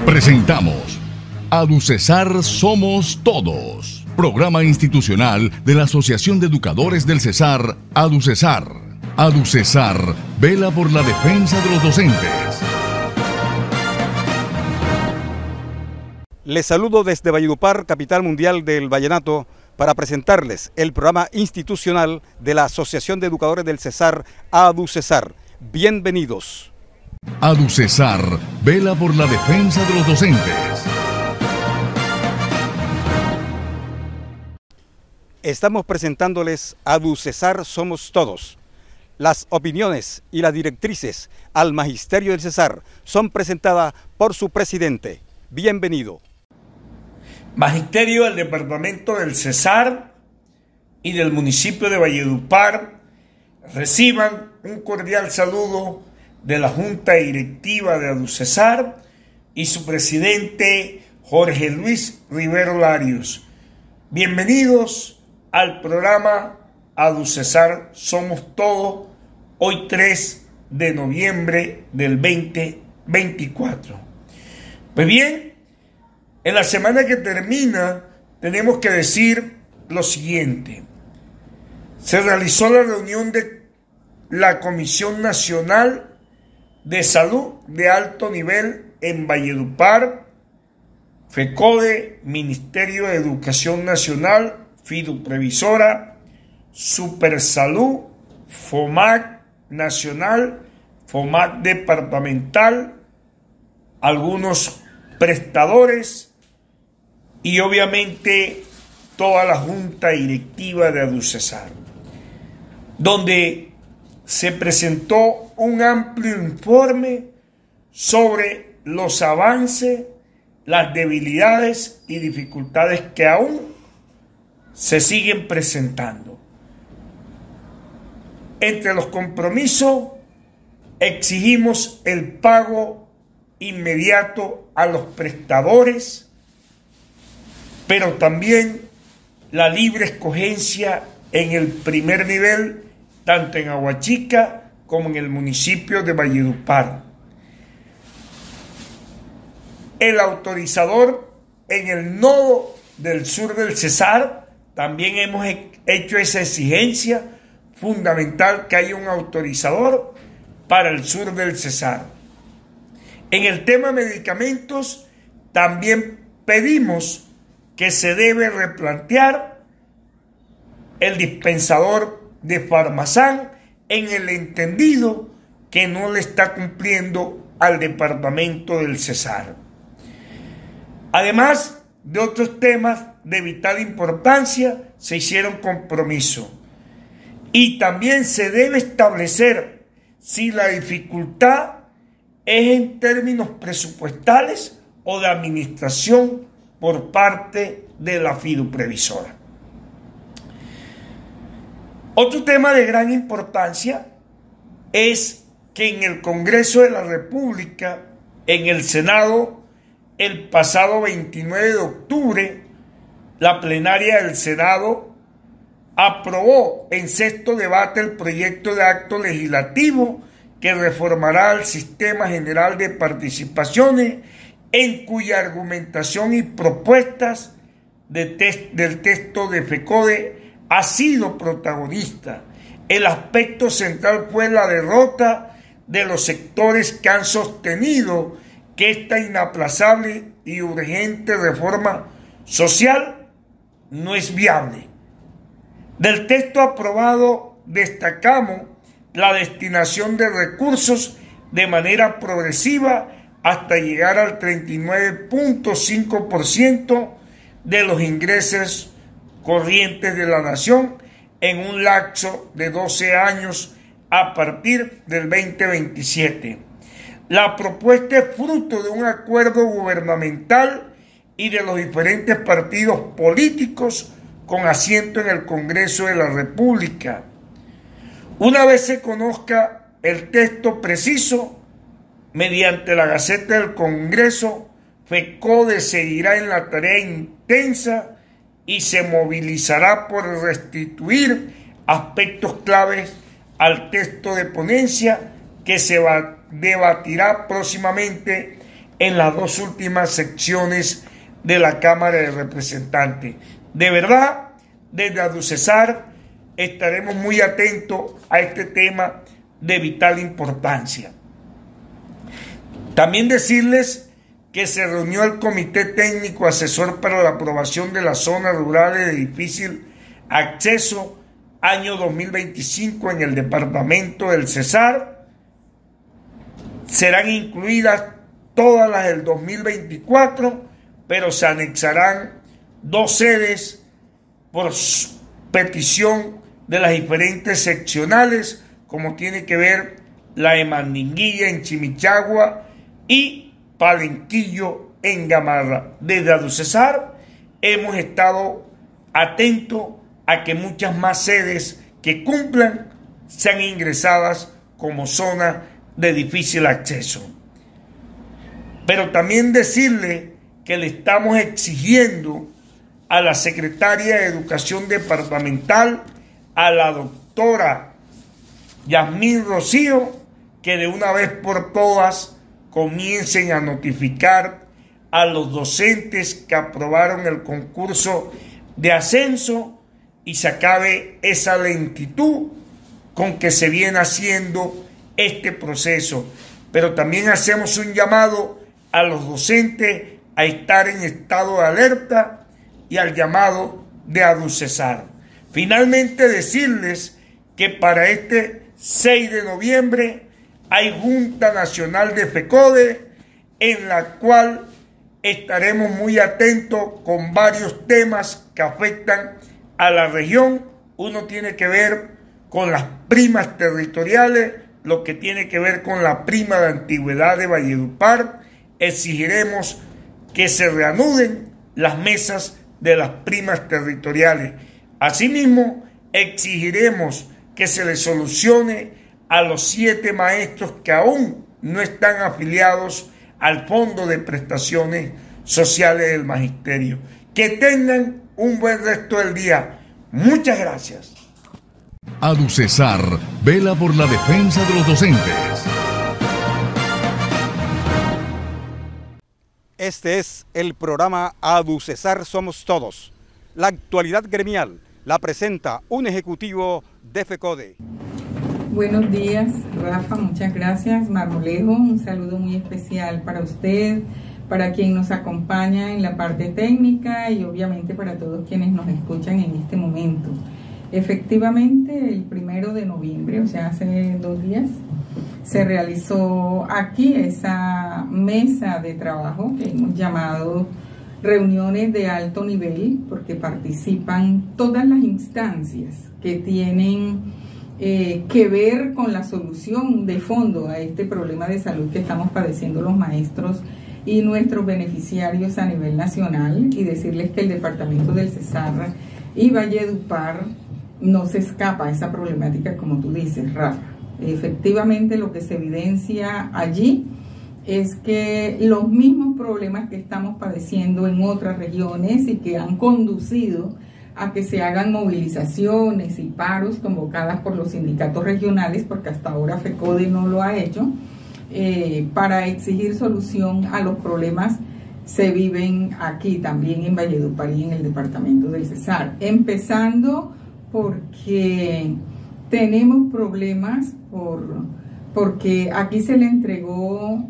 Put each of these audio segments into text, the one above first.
Presentamos ADUCESAR Somos Todos, programa institucional de la Asociación de Educadores del Cesar, ADUCESAR. ADUCESAR vela por la defensa de los docentes. Les saludo desde Valledupar, capital mundial del vallenato, para presentarles el programa institucional de la Asociación de Educadores del Cesar, ADUCESAR. Bienvenidos. ADUCESAR vela por la defensa de los docentes. Estamos presentándoles ADUCESAR Somos Todos. Las opiniones y las directrices al Magisterio del Cesar son presentadas por su presidente. Bienvenido. Magisterio del Departamento del Cesar y del municipio de Valledupar, reciban un cordial saludo de la Junta Directiva de ADUCESAR y su presidente Jorge Luis Rivero Larios. Bienvenidos al programa ADUCESAR Somos Todos, hoy 3 de noviembre del 2024. Pues bien, en la semana que termina tenemos que decir lo siguiente. Se realizó la reunión de la Comisión Nacional de Salud de Alto Nivel en Valledupar, FECODE, Ministerio de Educación Nacional, Fiduprevisora, Supersalud, FOMAC Nacional, FOMAC Departamental, algunos prestadores y obviamente toda la Junta Directiva de ADUCESAR, donde se presentó un amplio informe sobre los avances, las debilidades y dificultades que aún se siguen presentando. Entre los compromisos exigimos el pago inmediato a los prestadores, pero también la libre escogencia en el primer nivel, tanto en Aguachica como en el municipio de Valledupar. El autorizador en el nodo del sur del Cesar, también hemos hecho esa exigencia fundamental que haya un autorizador para el sur del Cesar. En el tema medicamentos, también pedimos que se debe replantear el dispensador de Farmasan en el entendido que no le está cumpliendo al departamento del Cesar. Además de otros temas de vital importancia, se hicieron compromisos. Y también se debe establecer si la dificultad es en términos presupuestales o de administración por parte de la fiduprevisora. Otro tema de gran importancia es que en el Congreso de la República, en el Senado, el pasado 29 de octubre, la plenaria del Senado aprobó en sexto debate el proyecto de acto legislativo que reformará el Sistema General de Participaciones, en cuya argumentación y propuestas del texto de FECODE ha sido protagonista. El aspecto central fue la derrota de los sectores que han sostenido que esta inaplazable y urgente reforma social no es viable. Del texto aprobado destacamos la destinación de recursos de manera progresiva hasta llegar al 39.5% de los ingresos corrientes de la nación en un lapso de 12 años a partir del 2027. La propuesta es fruto de un acuerdo gubernamental y de los diferentes partidos políticos con asiento en el Congreso de la República. Una vez se conozca el texto preciso, mediante la Gaceta del Congreso, FECODE seguirá en la tarea intensa y se movilizará por restituir aspectos claves al texto de ponencia que se debatirá próximamente en las dos últimas secciones de la Cámara de Representantes. De verdad, desde ADUCESAR estaremos muy atentos a este tema de vital importancia. También decirles que se reunió el Comité Técnico Asesor para la aprobación de las zonas rurales de difícil acceso año 2025 en el departamento del Cesar. Serán incluidas todas las del 2024, pero se anexarán 2 sedes por petición de las diferentes seccionales, como tiene que ver la de Mandinguilla en Chimichagua y Palenquillo en Gamarra. Desde ADUCESAR hemos estado atentos a que muchas más sedes que cumplan sean ingresadas como zona de difícil acceso. Pero también decirle que le estamos exigiendo a la Secretaria de Educación Departamental, a la doctora Yasmín Rocío, que de una vez por todas comiencen a notificar a los docentes que aprobaron el concurso de ascenso y se acabe esa lentitud con que se viene haciendo este proceso. Pero también hacemos un llamado a los docentes a estar en estado de alerta y al llamado de ADUCESAR. Finalmente decirles que para este 6 de noviembre hay Junta Nacional de FECODE, en la cual estaremos muy atentos con varios temas que afectan a la región. Uno tiene que ver con las primas territoriales, lo que tiene que ver con la prima de antigüedad de Valledupar. Exigiremos que se reanuden las mesas de las primas territoriales. Asimismo, exigiremos que se les solucione a los 7 maestros que aún no están afiliados al Fondo de Prestaciones Sociales del Magisterio. Que tengan un buen resto del día. Muchas gracias. ADUCESAR vela por la defensa de los docentes. Este es el programa ADUCESAR Somos Todos. La actualidad gremial la presenta un ejecutivo de FECODE. Buenos días, Rafa, muchas gracias. Marmolejo, un saludo muy especial para usted, para quien nos acompaña en la parte técnica y obviamente para todos quienes nos escuchan en este momento. Efectivamente, el 1 de noviembre, o sea, hace 2 días, se realizó aquí esa mesa de trabajo que hemos llamado reuniones de alto nivel, porque participan todas las instancias que tienen que ver con la solución de fondo a este problema de salud que estamos padeciendo los maestros y nuestros beneficiarios a nivel nacional, y decirles que el departamento del Cesar y Valledupar no se escapa a esa problemática, como tú dices, Rafa. Efectivamente, lo que se evidencia allí es que los mismos problemas que estamos padeciendo en otras regiones y que han conducido a que se hagan movilizaciones y paros convocadas por los sindicatos regionales, porque hasta ahora FECODE no lo ha hecho, para exigir solución a los problemas, se viven aquí también en Valledupar y en el departamento del Cesar. Empezando porque tenemos problemas porque aquí se le entregó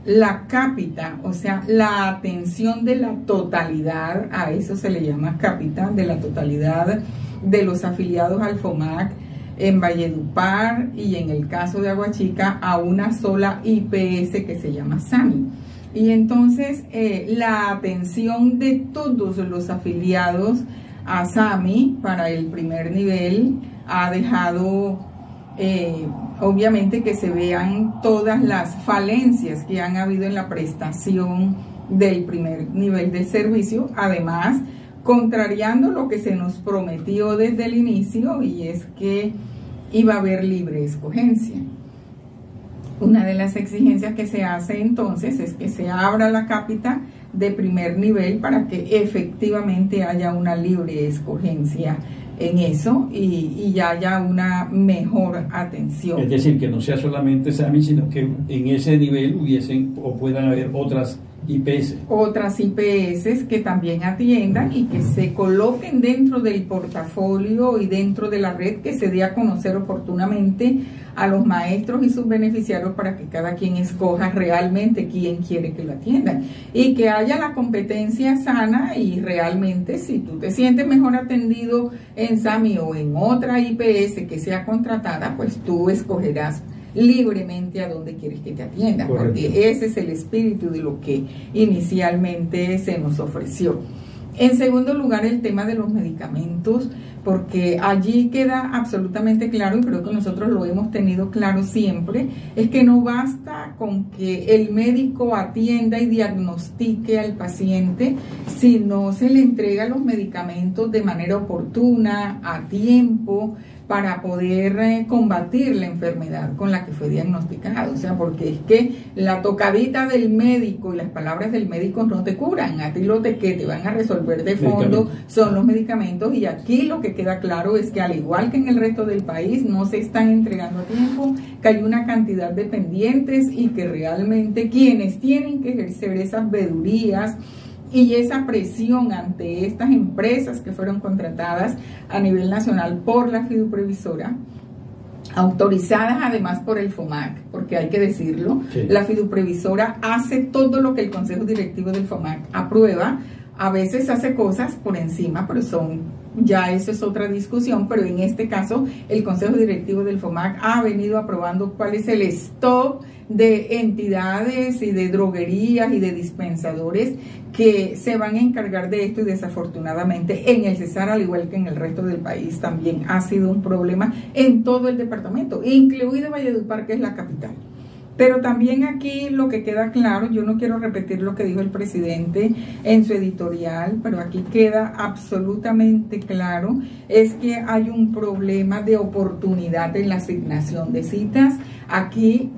la cápita, o sea, la atención de la totalidad, a eso se le llama cápita, de la totalidad de los afiliados al FOMAC en Valledupar y en el caso de Aguachica a una sola IPS que se llama SAMI. Y entonces la atención de todos los afiliados a SAMI para el primer nivel ha dejado obviamente que se vean todas las falencias que han habido en la prestación del primer nivel de servicio, además contrariando lo que se nos prometió desde el inicio, y es que iba a haber libre escogencia. Una de las exigencias que se hace entonces es que se abra la cápita de primer nivel para que efectivamente haya una libre escogencia en eso y ya haya una mejor atención. Es decir, que no sea solamente SAMI, sino que en ese nivel hubiesen o puedan haber otras IPS. Otras IPS que también atiendan y que se coloquen dentro del portafolio y dentro de la red, que se dé a conocer oportunamente a los maestros y sus beneficiarios para que cada quien escoja realmente quién quiere que lo atiendan y que haya la competencia sana. Y realmente, si tú te sientes mejor atendido en SAMI o en otra IPS que sea contratada, pues tú escogerás libremente a dónde quieres que te atiendan. Correcto. Porque ese es el espíritu de lo que inicialmente se nos ofreció. En segundo lugar, el tema de los medicamentos, porque allí queda absolutamente claro, y creo que nosotros lo hemos tenido claro siempre, es que no basta con que el médico atienda y diagnostique al paciente, si no se le entrega los medicamentos de manera oportuna, a tiempo, para poder combatir la enfermedad con la que fue diagnosticado. O sea, porque es que la tocadita del médico y las palabras del médico no te curan. A ti lo que te van a resolver de fondo son los medicamentos, y aquí lo que queda claro es que, al igual que en el resto del país, no se están entregando a tiempo, que hay una cantidad de pendientes y que realmente quienes tienen que ejercer esas vedurías y esa presión ante estas empresas que fueron contratadas a nivel nacional por la fiduprevisora, autorizadas además por el FOMAC, porque hay que decirlo, sí, la fiduprevisora hace todo lo que el Consejo Directivo del FOMAC aprueba. A veces hace cosas por encima, pero ya eso es otra discusión, pero en este caso el Consejo Directivo del FOMAC ha venido aprobando cuál es el stock de entidades y de droguerías y de dispensadores que se van a encargar de esto, y desafortunadamente en el Cesar, al igual que en el resto del país, también ha sido un problema en todo el departamento, incluido Valledupar, que es la capital. Pero también aquí lo que queda claro, yo no quiero repetir lo que dijo el presidente en su editorial, pero aquí queda absolutamente claro, es que hay un problema de oportunidad en la asignación de citas. Aquí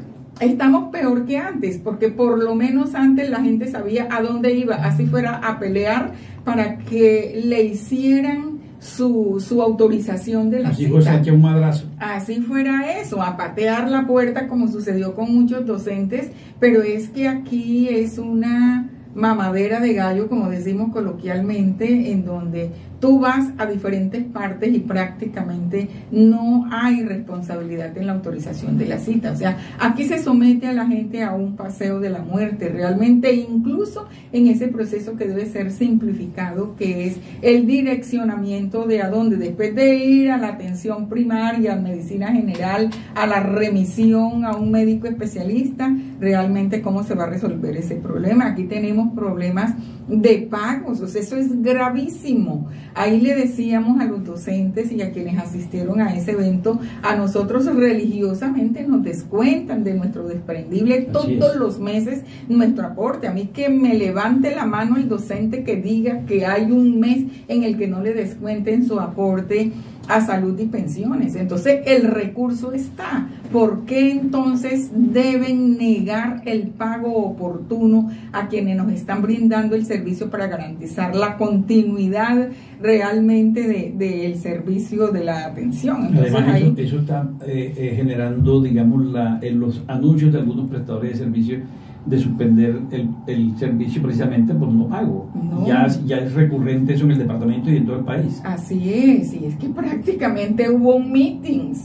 estamos peor que antes, porque por lo menos antes la gente sabía a dónde iba, así fuera a pelear para que le hicieran su autorización de la cita. Un madrazo. Así fuera eso, a patear la puerta, como sucedió con muchos docentes, pero es que aquí es una mamadera de gallo, como decimos coloquialmente, en donde tú vas a diferentes partes y prácticamente no hay responsabilidad en la autorización de la cita. O sea, aquí se somete a la gente a un paseo de la muerte, realmente, incluso en ese proceso que debe ser simplificado, que es el direccionamiento de a dónde, después de ir a la atención primaria, a medicina general, a la remisión a un médico especialista, realmente cómo se va a resolver ese problema. Aquí tenemos problemas de pagos, o sea, eso es gravísimo. Ahí le decíamos a los docentes y a quienes asistieron a ese evento, a nosotros religiosamente nos descuentan de nuestro desprendible todos los meses nuestro aporte. A mí que me levante la mano el docente que diga que hay un mes en el que no le descuenten su aporte a salud y pensiones. Entonces el recurso está. ¿Por qué entonces deben negar el pago oportuno a quienes nos están brindando el servicio para garantizar la continuidad realmente del servicio de la atención? Entonces, además eso está generando, digamos, en los anuncios de algunos prestadores de servicios, de suspender el servicio precisamente por no pago. No. Ya es recurrente eso en el departamento y en todo el país. Así es, y es que prácticamente hubo un meeting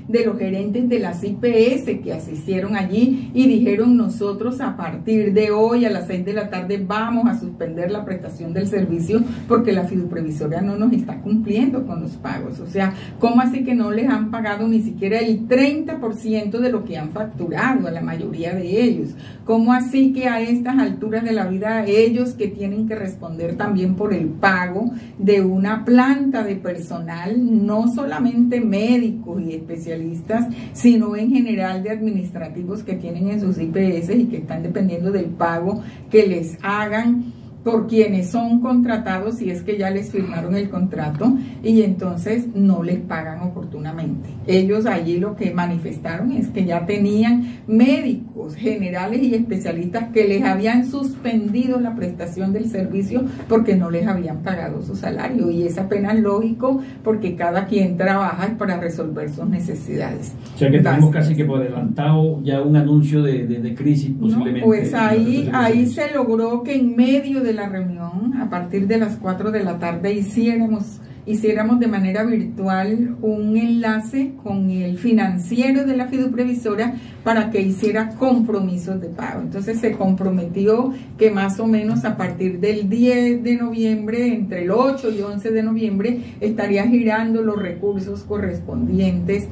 de los gerentes de las IPS que asistieron allí y dijeron: nosotros a partir de hoy a las 6 de la tarde vamos a suspender la prestación del servicio porque la fiduprevisora no nos está cumpliendo con los pagos. O sea, ¿cómo así que no les han pagado ni siquiera el 30% de lo que han facturado a la mayoría de ellos? ¿Cómo así que a estas alturas de la vida ellos, que tienen que responder también por el pago de una planta de personal, no solamente médicos y especialistas, sino en general de administrativos que tienen en sus IPS y que están dependiendo del pago que les hagan por quienes son contratados, si es que ya les firmaron el contrato, y entonces no les pagan oportunamente. Ellos allí lo que manifestaron es que ya tenían médicos generales y especialistas que les habían suspendido la prestación del servicio porque no les habían pagado su salario, y es apenas lógico porque cada quien trabaja para resolver sus necesidades. O sea que tenemos casi que por adelantado ya un anuncio de crisis posiblemente. No, pues ahí se logró que en medio de la reunión, a partir de las 4 de la tarde, hiciéramos de manera virtual un enlace con el financiero de la fiduprevisora para que hiciera compromisos de pago. Entonces se comprometió que más o menos a partir del 10 de noviembre, entre el 8 y 11 de noviembre, estaría girando los recursos correspondientes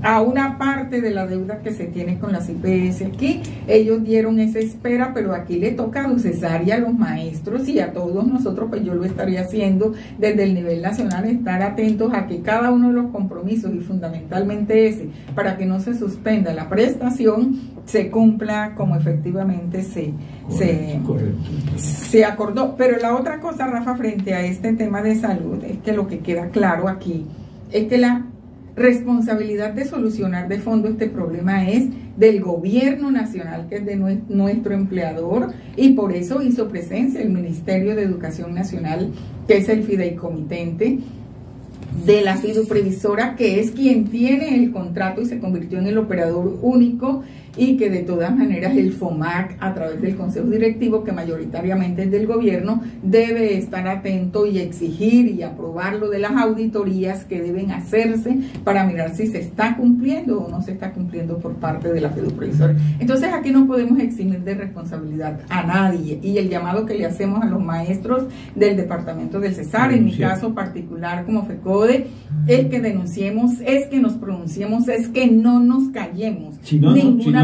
a una parte de la deuda que se tiene con las IPS. Aquí ellos dieron esa espera, pero aquí le toca a Ducesar y a los maestros y a todos nosotros, pues yo lo estaría haciendo desde el nivel nacional, estar atentos a que cada uno de los compromisos, y fundamentalmente ese, para que no se suspenda la prestación, se cumpla como efectivamente se acordó. Pero la otra cosa, Rafa, frente a este tema de salud, es que lo que queda claro aquí es que la responsabilidad de solucionar de fondo este problema es del gobierno nacional, que es de nuestro empleador, y por eso hizo presencia el Ministerio de Educación Nacional, que es el fideicomitente de la fiduprevisora, que es quien tiene el contrato y se convirtió en el operador único, y que de todas maneras el FOMAC, a través del Consejo Directivo, que mayoritariamente es del gobierno, debe estar atento y exigir y aprobar lo de las auditorías que deben hacerse para mirar si se está cumpliendo o no se está cumpliendo por parte de la fiduprevisora. Entonces aquí no podemos eximir de responsabilidad a nadie, y el llamado que le hacemos a los maestros del departamento del Cesar, en mi caso particular como FECODE, es que denunciemos, es que nos pronunciemos, es que no nos callemos. Si no denunciamos,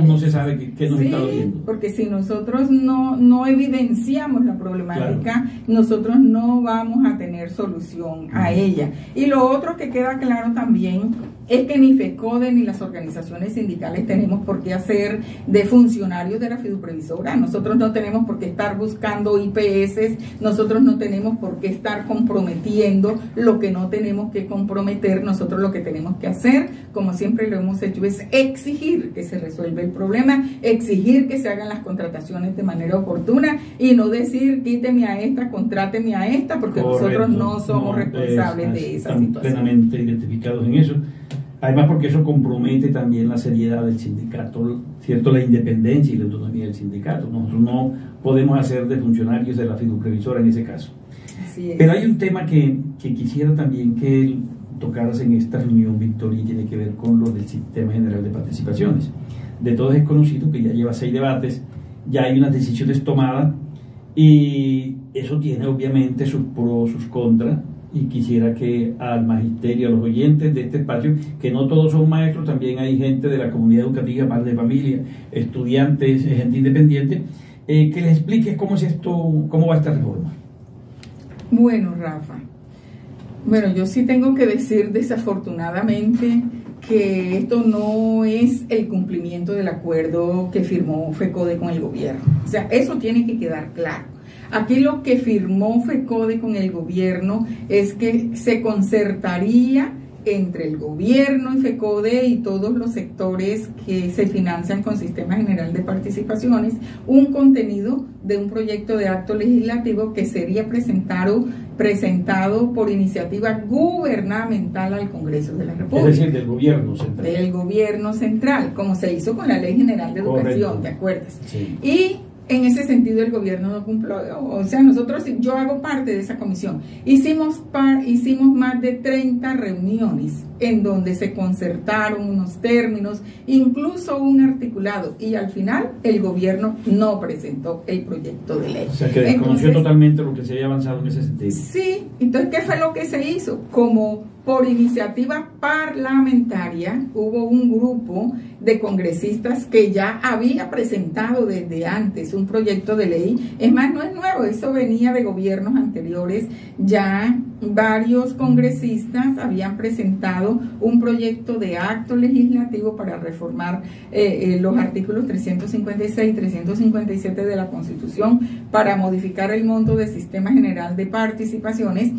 no se sabe qué nos está doliendo. Porque si nosotros no evidenciamos la problemática, claro, nosotros no vamos a tener solución a ella. Y lo otro que queda claro también es que ni FECODE ni las organizaciones sindicales tenemos por qué hacer de funcionarios de la fiduprevisora. Nosotros no tenemos por qué estar buscando IPS, nosotros no tenemos por qué estar comprometiendo lo que no tenemos que comprometer. Nosotros lo que tenemos que hacer, como siempre lo hemos hecho, es exigir que se resuelva el problema, exigir que se hagan las contrataciones de manera oportuna, y no decir quíteme a esta, contráteme a esta, porque correcto, nosotros no somos responsables de esa situación. Plenamente identificados en eso. Además, porque eso compromete también la seriedad del sindicato, ¿cierto? La independencia y la autonomía del sindicato. Nosotros no podemos hacer de funcionarios de la fiduprevisora en ese caso. Así es. Pero hay un tema que quisiera también que tocaras en esta reunión, Victoria, y tiene que ver con lo del Sistema General de Participaciones. De todos es conocido que ya lleva 6 debates, ya hay unas decisiones tomadas, y eso tiene obviamente sus pros, sus contras. Y quisiera que al magisterio, a los oyentes de este espacio, que no todos son maestros, también hay gente de la comunidad educativa, padres de familia, estudiantes, gente independiente, que les expliques cómo es esto, cómo va esta reforma. Bueno, Rafa, yo sí tengo que decir desafortunadamente que esto no es el cumplimiento del acuerdo que firmó FECODE con el gobierno. O sea, eso tiene que quedar claro. Aquí lo que firmó FECODE con el gobierno es que se concertaría entre el gobierno y FECODE y todos los sectores que se financian con Sistema General de Participaciones un contenido de un proyecto de acto legislativo que sería presentado por iniciativa gubernamental al Congreso de la República. Es decir, del gobierno central. Del gobierno central, como se hizo con la Ley General de Educación, correcto, ¿te acuerdas? Sí. Y en ese sentido el gobierno no cumplió. O sea, yo hago parte de esa comisión. Hicimos más de 30 reuniones en donde se concertaron unos términos, incluso un articulado, y al final el gobierno no presentó el proyecto de ley. O sea, que desconoció totalmente lo que se había avanzado en ese sentido. Sí, entonces, ¿qué fue lo que se hizo? Como por iniciativa parlamentaria, hubo un grupo de congresistas que ya había presentado desde antes un proyecto de ley. Es más, no es nuevo, eso venía de gobiernos anteriores. Ya varios congresistas habían presentado un proyecto de acto legislativo para reformar los artículos 356 y 357 de la Constitución para modificar el monto del Sistema General de Participaciones.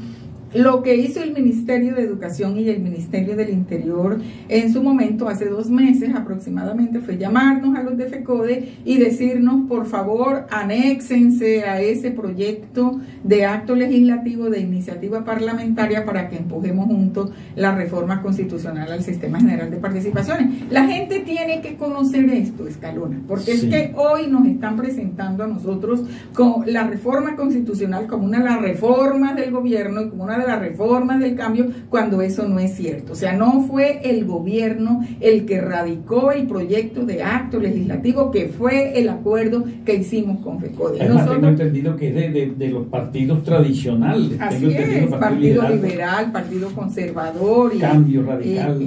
Lo que hizo el Ministerio de Educación y el Ministerio del Interior en su momento, hace 2 meses aproximadamente, fue llamarnos a los de FECODE y decirnos, por favor, anéxense a ese proyecto de acto legislativo de iniciativa parlamentaria para que empujemos juntos la reforma constitucional al Sistema General de Participaciones. La gente tiene que conocer esto, Escalona, porque sí, es que hoy nos están presentando a nosotros con la reforma constitucional como una de las reformas del gobierno y como una de las reformas del cambio, cuando eso no es cierto. O sea, no fue el gobierno el que radicó el proyecto de acto legislativo, que fue el acuerdo que hicimos con FECODE. Además, tengo entendido que es de los partidos tradicionales. Así es, Partido Liberal, Partido Conservador y Cambio Radical.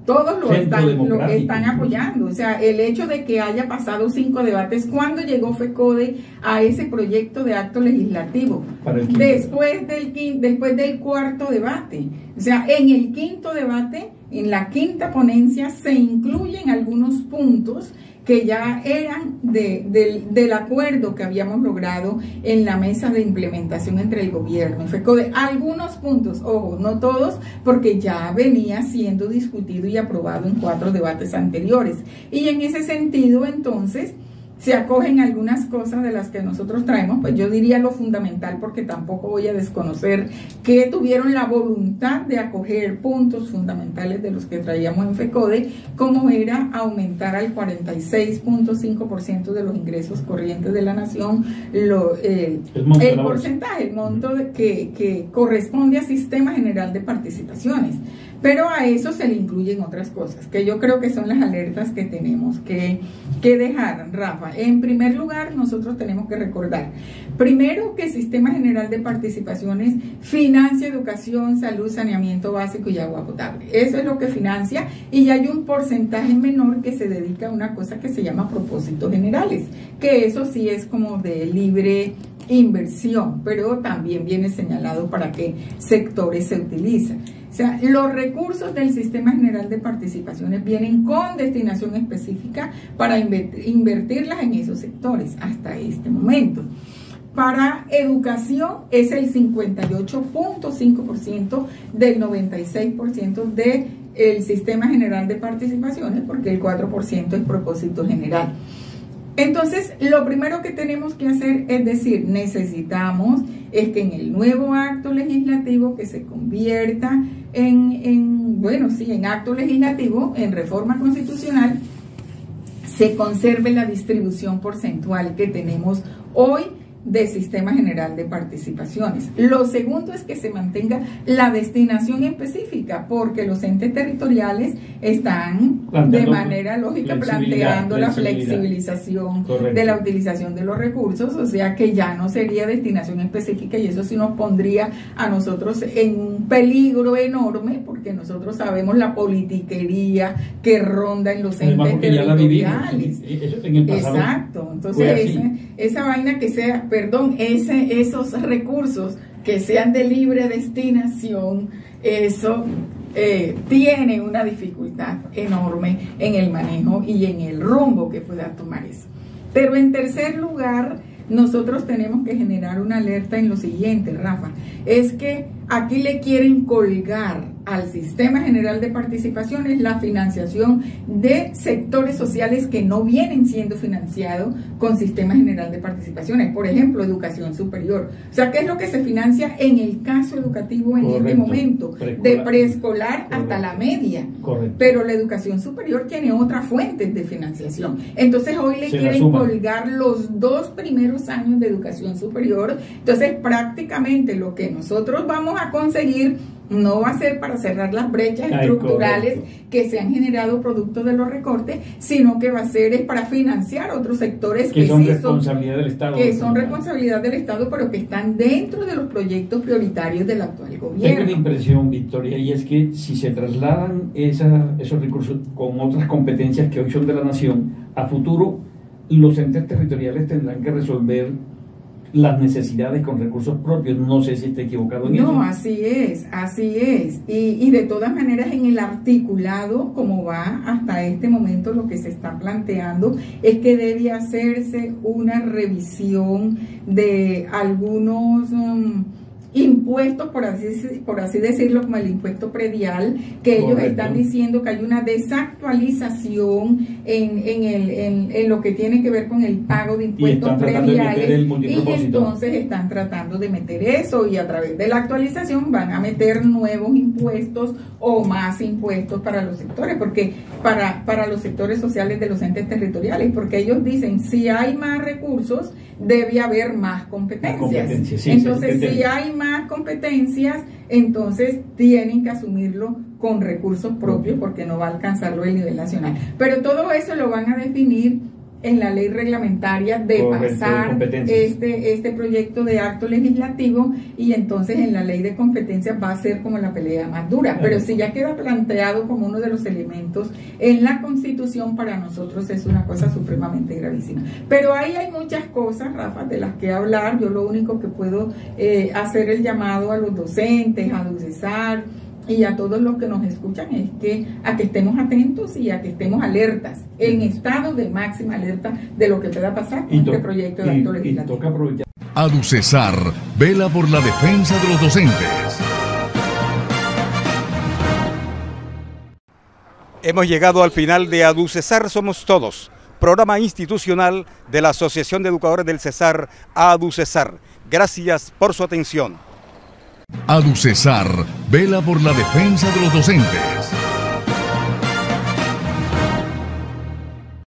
Todos lo están apoyando. O sea, el hecho de que haya pasado 5 debates, ¿cuándo llegó FECODE a ese proyecto de acto legislativo? Después del cuarto debate. O sea, en el quinto debate, en la quinta ponencia, se incluyen algunos puntos que ya eran del acuerdo que habíamos logrado en la mesa de implementación entre el gobierno y FECODE. Algunos puntos, ojo, no todos, porque ya venía siendo discutido y aprobado en 4 debates anteriores. Y en ese sentido, entonces, se acogen algunas cosas de las que nosotros traemos, pues yo diría lo fundamental, porque tampoco voy a desconocer que tuvieron la voluntad de acoger puntos fundamentales de los que traíamos en FECODE, como era aumentar al 46.5% de los ingresos corrientes de la nación el porcentaje, el monto que corresponde al Sistema General de Participaciones. Pero a eso se le incluyen otras cosas, que yo creo que son las alertas que tenemos que dejar, Rafa. En primer lugar, nosotros tenemos que recordar, primero, que el Sistema General de Participaciones financia educación, salud, saneamiento básico y agua potable. Eso es lo que financia, y hay un porcentaje menor que se dedica a una cosa que se llama propósitos generales, que eso sí es como de libre inversión, pero también viene señalado para qué sectores se utilizan. O sea, los recursos del Sistema General de Participaciones vienen con destinación específica para invertirlas en esos sectores hasta este momento. Para educación es el 58.5% del 96% del Sistema General de Participaciones, porque el 4% es propósito general. Entonces, lo primero que tenemos que hacer es decir, necesitamos es que en el nuevo acto legislativo que se convierta en acto legislativo, en reforma constitucional, se conserve la distribución porcentual que tenemos hoy del Sistema General de Participaciones. Lo segundo es que se mantenga la destinación específica, porque los entes territoriales están de manera lógica planteando la flexibilización de la utilización de los recursos, o sea que ya no sería destinación específica, y eso sí nos pondría a nosotros en un peligro enorme, porque nosotros sabemos la politiquería que ronda en los entes territoriales. En el pasado. Exacto, entonces esa vaina que sea, esos recursos que sean de libre destinación, eso tiene una dificultad enorme en el manejo y en el rumbo que pueda tomar eso. Pero en tercer lugar, nosotros tenemos que generar una alerta en lo siguiente, Rafa, es que aquí le quieren colgar al Sistema General de Participaciones la financiación de sectores sociales que no vienen siendo financiados con Sistema General de Participaciones, por ejemplo, educación superior. O sea, ¿qué es lo que se financia en el caso educativo en este momento? De preescolar hasta la media. Pero la educación superior tiene otras fuentes de financiación. Entonces hoy le quieren colgar los 2 primeros años de educación superior. Entonces prácticamente lo que nosotros vamos a conseguir No va a ser para cerrar las brechas estructurales que se han generado producto de los recortes, sino que va a ser para financiar otros sectores que son responsabilidad del Estado. Que son responsabilidad del Estado, pero que están dentro de los proyectos prioritarios del actual gobierno. Tengo una impresión, Victoria, y es que si se trasladan esos recursos con otras competencias que hoy son de la Nación, a futuro los entes territoriales tendrán que resolver las necesidades con recursos propios. No sé si está equivocado en eso. No, así es. Y de todas maneras, en el articulado, como va hasta este momento, lo que se está planteando es que debe hacerse una revisión de algunos impuestos, por así decirlo, como el impuesto predial, que ellos están diciendo que hay una desactualización en lo que tiene que ver con el pago de impuestos prediales, y entonces están tratando de meter eso, y a través de la actualización van a meter nuevos impuestos o más impuestos para los sectores, porque para los sectores sociales de los entes territoriales, porque ellos dicen, si hay más recursos, debe haber más competencias. Entonces, si hay más competencias, entonces tienen que asumirlo con recursos propios, porque no va a alcanzarlo el nivel nacional. Pero todo eso lo van a definir en la ley reglamentaria de pasar este proyecto de acto legislativo, y entonces en la ley de competencias va a ser como la pelea más dura. Pero si ya queda planteado como uno de los elementos en la Constitución, para nosotros es una cosa supremamente gravísima. Pero ahí hay muchas cosas, Rafa, de las que hablar. Yo lo único que puedo hacer el llamado a los docentes, a ADUCESAR y a todos los que nos escuchan es que estemos atentos y a que estemos alertas, en estado de máxima alerta de lo que pueda pasar con este proyecto de acto legislativo. ADUCESAR vela por la defensa de los docentes. Hemos llegado al final de ADUCESAR Somos Todos, programa institucional de la Asociación de Educadores del Cesar, ADUCESAR. Gracias por su atención. ADUCESAR vela por la defensa de los docentes.